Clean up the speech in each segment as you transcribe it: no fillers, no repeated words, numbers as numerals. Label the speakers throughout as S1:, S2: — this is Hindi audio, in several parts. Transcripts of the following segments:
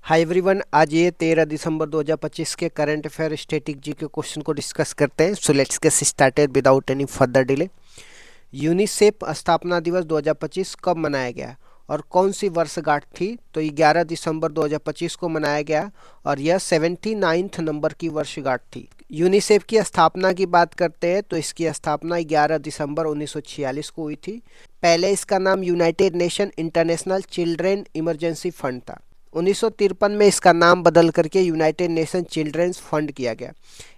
S1: हाय एवरीवन, आज ये 13 दिसंबर 2025 के करंट अफेयर स्टैटिक जी के क्वेश्चन को डिस्कस करते हैं। So let's get started without any further delay. UNICEF स्थापना दिवस 2025 कब मनाया गया और कौन सी वर्षगांठ थी? तो 11 दिसंबर 2025 को मनाया गया और यह 79th नंबर की वर्षगांठ थी। यूनिसेफ की स्थापना की बात करते हैं तो इसकी स्थापना 11 दिसंबर 1946 को हुई थी। पहले इसका नाम United nation international children emergency fund था। 1953 में इसका नाम बदल करके यूनाइटेड नेशन चिल्ड्रेंस फंड किया गया।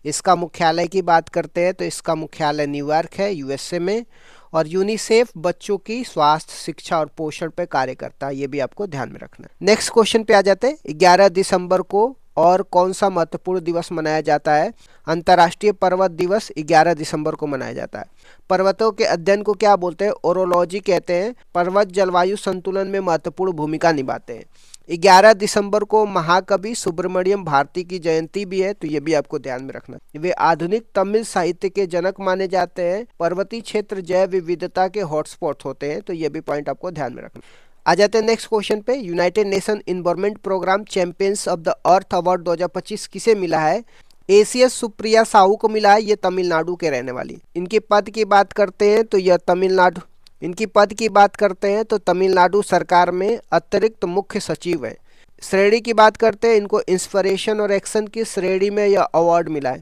S1: इसका मुख्यालय की बात करते हैं तो इसका मुख्यालय न्यूयॉर्क है, यूएसए में। और यूनिसेफ बच्चों की स्वास्थ्य, शिक्षा और पोषण पर कार्य करता है, ये भी आपको ध्यान में रखना है। नेक्स्ट क्वेश्चन पे आ जाते हैं। 11 दिसंबर को और कौन सा महत्वपूर्ण दिवस मनाया जाता है? अंतर्राष्ट्रीय पर्वत दिवस 11 दिसंबर को मनाया जाता है। पर्वतों के अध्ययन को क्या बोलते हैं? ओरोलॉजी कहते हैं। पर्वत जलवायु संतुलन में महत्वपूर्ण भूमिका निभाते हैं। 11 दिसंबर को महाकवि सुब्रमण्यम भारती की जयंती भी है, तो ये भी आपको ध्यान में रखना। वे आधुनिक तमिल साहित्य के जनक माने जाते हैं। पर्वतीय क्षेत्र जैव विविधता के हॉटस्पॉट होते हैं, तो ये भी पॉइंट आपको ध्यान में रखना। आ जाते हैं नेक्स्ट क्वेश्चन पे। United Nation environment programme champions of the earth award 2025 किसे मिला है? एसीएस सुप्रिया साहू को मिला है। ये तमिलनाडु के रहने वाली। इनके पद की बात करते हैं तो यह तमिलनाडु इनकी पद की बात करते हैं तो तमिलनाडु सरकार में अतिरिक्त मुख्य सचिव है। श्रेणी की बात करते हैं, इनको इंस्पिरेशन और एक्शन की श्रेणी में यह अवार्ड मिला है।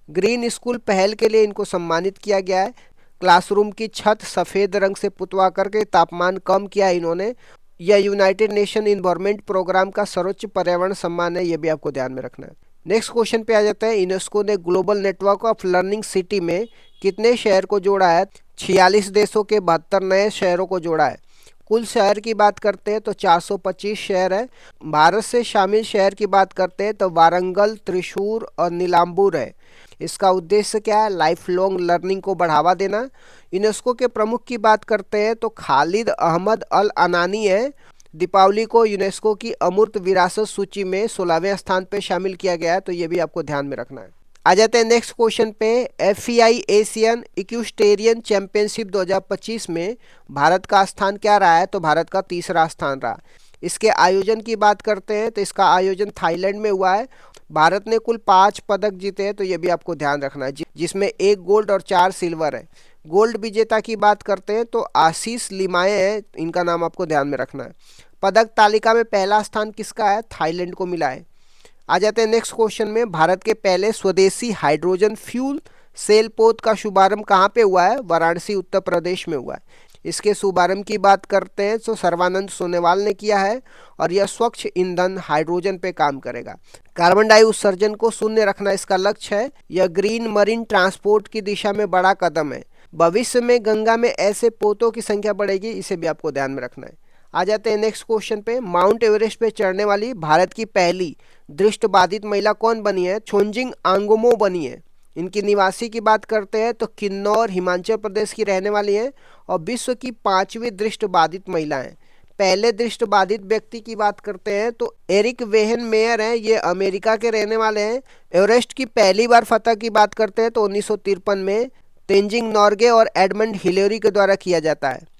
S1: ग्रीन स्कूल पहल के लिए इनको सम्मानित किया गया है। क्लासरूम की छत सफ़ेद रंग से पुतवा करके तापमान कम किया इन्होंने। यह यूनाइटेड नेशन इन्वायरमेंट प्रोग्राम का सर्वोच्च पर्यावरण सम्मान है, यह भी आपको ध्यान में रखना है। नेक्स्ट क्वेश्चन पे आ जाता है। यूनेस्को ने global network of learning city में कितने शहर को जोड़ा है? 46 देशों के 72 नए शहरों को जोड़ा है। कुल शहर की बात करते हैं तो 425 शहर है। भारत से शामिल शहर की बात करते हैं तो वारंगल, त्रिशूर और नीलांबूर है। इसका उद्देश्य क्या है? लाइफ लॉन्ग लर्निंग को बढ़ावा देना। यूनेस्को के प्रमुख की बात करते हैं तो खालिद अहमद अल अनानी है। दीपावली को यूनेस्को की अमूर्त विरासत सूची में 16वें स्थान पर शामिल किया गया है, तो ये भी आपको ध्यान में रखना है। आ जाते हैं नेक्स्ट क्वेश्चन पे। एफआई एशियन इक्वेस्टेरियन चैंपियनशिप 2025 में भारत का स्थान क्या रहा है? तो भारत का तीसरा स्थान रहा। इसके आयोजन की बात करते हैं तो इसका आयोजन थाईलैंड में हुआ है। भारत ने कुल 5 पदक जीते हैं, तो ये भी आपको ध्यान रखना है, जिसमें 1 गोल्ड और 4 सिल्वर है। गोल्ड विजेता की बात करते हैं तो आशीष लिमाए हैं, इनका नाम आपको ध्यान में रखना है। पदक तालिका में पहला स्थान किसका है? थाईलैंड को मिला है। आ जाते हैं नेक्स्ट क्वेश्चन में। भारत के पहले स्वदेशी हाइड्रोजन फ्यूल सेल पोत का शुभारंभ कहाँ पे हुआ है? वाराणसी, उत्तर प्रदेश में हुआ है। इसके शुभारंभ की बात करते हैं तो सर्बानंद सोनोवाल ने किया है और यह स्वच्छ ईंधन हाइड्रोजन पे काम करेगा। कार्बन डाई उत्सर्जन को शून्य रखना इसका लक्ष्य है। यह ग्रीन मरीन ट्रांसपोर्ट की दिशा में बड़ा कदम है। भविष्य में गंगा में ऐसे पोतों की संख्या बढ़ेगी, इसे भी आपको ध्यान में रखना है। आ जाते हैं नेक्स्ट क्वेश्चन पे। माउंट एवरेस्ट पे चढ़ने वाली भारत की पहली दृष्टिबाधित महिला कौन बनी है? छोंजिंग आंगुमो बनी है। इनकी निवासी की बात करते हैं तो किन्नौर, हिमाचल प्रदेश की रहने वाली हैं और विश्व की 5वीं दृष्टिबाधित महिला हैं। पहले दृष्टिबाधित व्यक्ति की बात करते हैं तो एरिक वेहन मेयर हैं, ये अमेरिका के रहने वाले हैं। एवरेस्ट की पहली बार फतह की बात करते हैं तो 1953 में तेंजिंग नॉर्गे और एडमंड हिलेरी के द्वारा किया जाता है।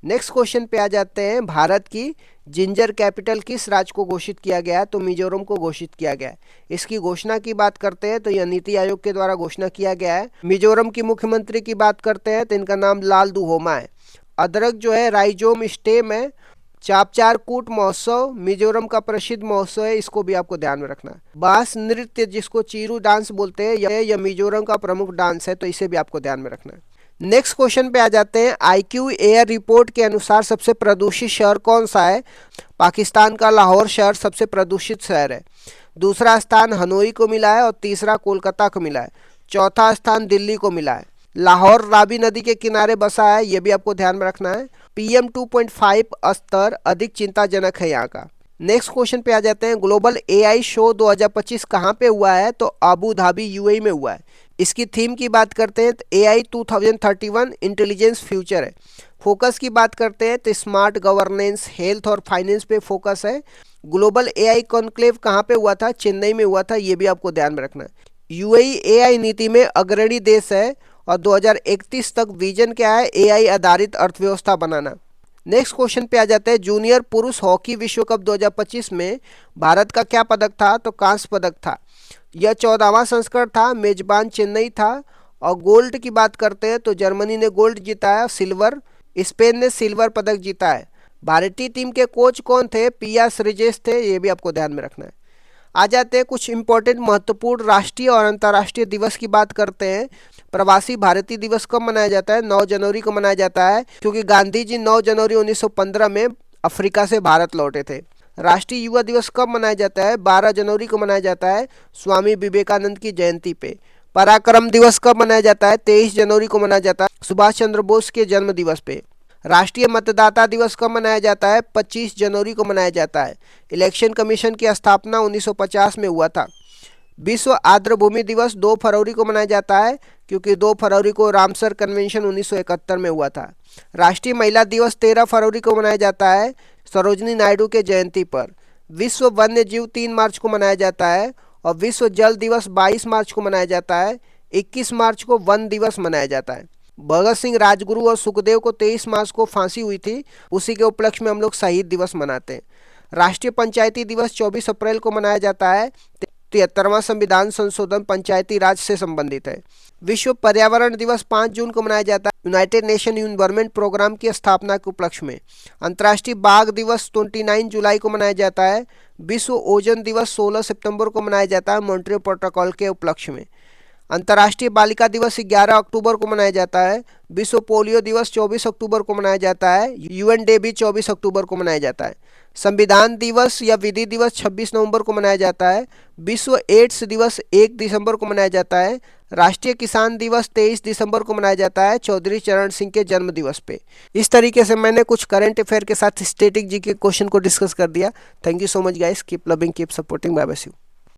S1: नेक्स्ट क्वेश्चन पे आ जाते हैं। भारत की जिंजर कैपिटल किस राज्य को घोषित किया गया है? तो मिजोरम को घोषित किया गया है। इसकी घोषणा की बात करते हैं तो यह नीति आयोग के द्वारा घोषणा किया गया है। मिजोरम की मुख्यमंत्री की बात करते हैं तो इनका नाम लाल दुहोमा है। अदरक जो है राइजोम स्टेम है। चापचार कूट महोत्सव मिजोरम का प्रसिद्ध महोत्सव है, इसको भी आपको ध्यान में रखना है। बांस नृत्य जिसको चीरू डांस बोलते हैं, यह मिजोरम का प्रमुख डांस है, तो इसे भी आपको ध्यान में रखना है। नेक्स्ट क्वेश्चन पे आ जाते हैं। आईक्यू एयर रिपोर्ट के अनुसार सबसे प्रदूषित शहर कौन सा है? पाकिस्तान का लाहौर शहर सबसे प्रदूषित शहर है। दूसरा स्थान हनोई को मिला है और तीसरा कोलकाता को मिला है। चौथा स्थान दिल्ली को मिला है। लाहौर रावी नदी के किनारे बसा है, यह भी आपको ध्यान में रखना है। PM 2.5 स्तर अधिक चिंताजनक है यहाँ का। नेक्स्ट क्वेश्चन पे आ जाते हैं। ग्लोबल AI शो 2025 कहाँ पे हुआ है? तो अबू धाबी UAE में हुआ है। इसकी थीम की बात करते हैं तो AI 2031 इंटेलिजेंस फ्यूचर है। फोकस की बात करते हैं तो स्मार्ट गवर्नेंस, हेल्थ और फाइनेंस पे फोकस है। ग्लोबल AI कॉन्क्लेव कहाँ पे हुआ था? चेन्नई में हुआ था, ये भी आपको ध्यान में रखना है। UAE AI नीति में अग्रणी देश है और 2031 तक विजन क्या है? AI आधारित अर्थव्यवस्था बनाना। नेक्स्ट क्वेश्चन पे आ जाते हैं। जूनियर पुरुष हॉकी विश्व कप 2025 में भारत का क्या पदक था? तो कांस्य पदक था। यह 14वां संस्करण था। मेजबान चेन्नई था। और गोल्ड की बात करते हैं तो जर्मनी ने गोल्ड जीता है, सिल्वर स्पेन ने सिल्वर पदक जीता है। भारतीय टीम के कोच कौन थे? पिया श्रीजेश थे, ये भी आपको ध्यान में रखना है। आ जाते हैं कुछ इंपॉर्टेंट महत्वपूर्ण राष्ट्रीय और अंतर्राष्ट्रीय दिवस की बात करते हैं। प्रवासी भारतीय दिवस कब मनाया जाता है? 9 जनवरी को मनाया जाता है, क्योंकि गांधी जी 9 जनवरी 1915 में अफ्रीका से भारत लौटे थे। राष्ट्रीय युवा दिवस कब मनाया जाता है? 12 जनवरी को मनाया जाता है, स्वामी विवेकानंद की जयंती पे। पराक्रम दिवस कब मनाया जाता है? 23 जनवरी को मनाया जाता है, सुभाष चंद्र बोस के जन्म दिवस पे। राष्ट्रीय मतदाता दिवस कब मनाया जाता है? 25 जनवरी को मनाया जाता है। इलेक्शन कमीशन की स्थापना 1950 में हुआ था। विश्व आर्द्रभूमि दिवस 2 फरवरी को मनाया जाता है, क्योंकि 2 फरवरी को रामसर कन्वेंशन 1971 में हुआ था। राष्ट्रीय महिला दिवस 13 फरवरी को मनाया जाता है, सरोजनी नायडू के जयंती पर। विश्व वन्य जीव 3 मार्च को मनाया जाता है। और विश्व जल दिवस 22 मार्च को मनाया जाता है। 21 मार्च को वन दिवस मनाया जाता है। भगत सिंह, राजगुरु और सुखदेव को 23 मार्च को फांसी हुई थी, उसी के उपलक्ष्य में हम लोग शहीद दिवस मनाते हैं। राष्ट्रीय पंचायती दिवस 24 अप्रैल को मनाया जाता है। 73वां संविधान संशोधन पंचायती राज से संबंधित है। विश्व पर्यावरण दिवस 5 जून को मनाया जाता है, यूनाइटेड नेशन एनवायरनमेंट प्रोग्राम की स्थापना के उपलक्ष्य में। अंतर्राष्ट्रीय बाघ दिवस 29 जुलाई को मनाया जाता है। विश्व ओजोन दिवस 16 सितंबर को मनाया जाता है, मॉन्ट्रियल प्रोटोकॉल के उपलक्ष्य में। अंतर्राष्ट्रीय बालिका दिवस 11 अक्टूबर को मनाया जाता है। विश्व पोलियो दिवस 24 अक्टूबर को मनाया जाता है। यूएन डे भी 24 अक्टूबर को मनाया जाता है। संविधान दिवस या विधि दिवस 26 नवंबर को मनाया जाता है। विश्व एड्स दिवस 1 दिसंबर को मनाया जाता है। राष्ट्रीय किसान दिवस 23 दिसंबर को मनाया जाता है, चौधरी चरण सिंह के जन्म दिवस पे। इस तरीके से मैंने कुछ करंट अफेयर के साथ स्टैटिक जी के क्वेश्चन को डिस्कस कर दिया। Thank you so much guys, keep loving, keep supporting, bye bye.